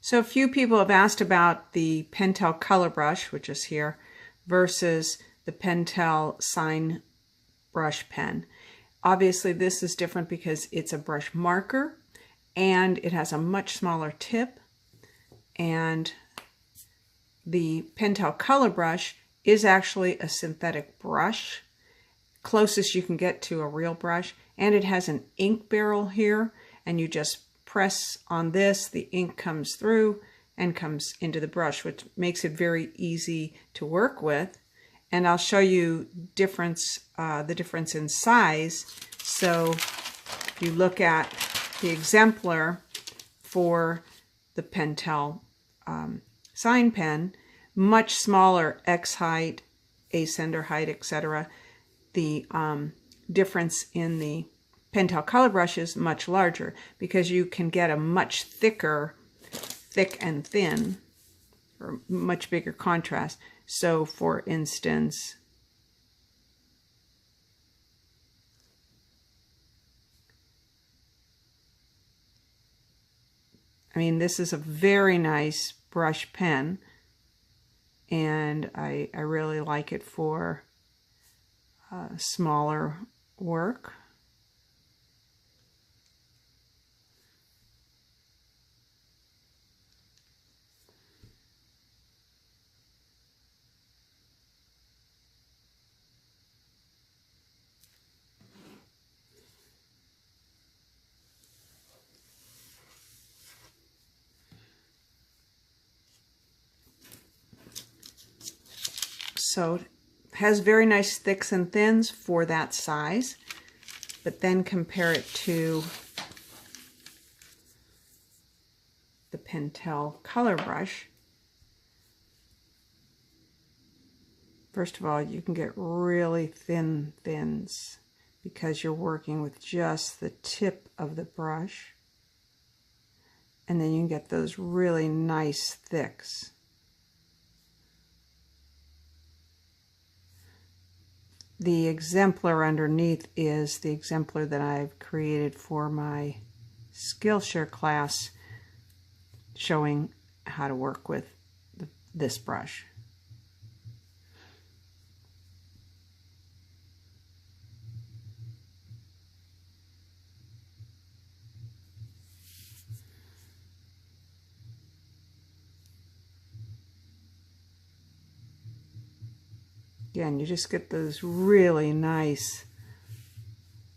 So a few people have asked about the Pentel color brush, which is here, versus the Pentel sign brush pen. Obviously this is different because it's a brush marker and it has a much smaller tip, and the Pentel color brush is actually a synthetic brush, closest you can get to a real brush, and it has an ink barrel here, and you just press on this, the ink comes through and comes into the brush, which makes it very easy to work with. And I'll show you the difference in size. So if you look at the exemplar for the Pentel sign pen, much smaller X height, ascender height, etc. The difference in the Pentel color brush is much larger because you can get a much thicker, thick and thin, or much bigger contrast. So for instance, I mean, this is a very nice brush pen, and I really like it for smaller work. So it has very nice thicks and thins for that size, but then compare it to the Pentel color brush. First of all, you can get really thin thins because you're working with just the tip of the brush, and then you can get those really nice thicks. The exemplar underneath is the exemplar that I've created for my Skillshare class, showing how to work with this brush. Again, you just get those really nice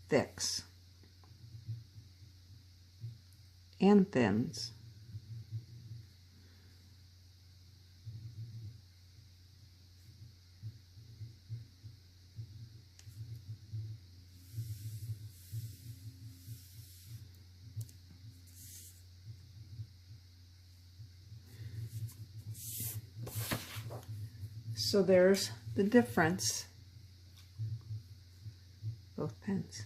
thicks and thins. So there's the difference, both pens.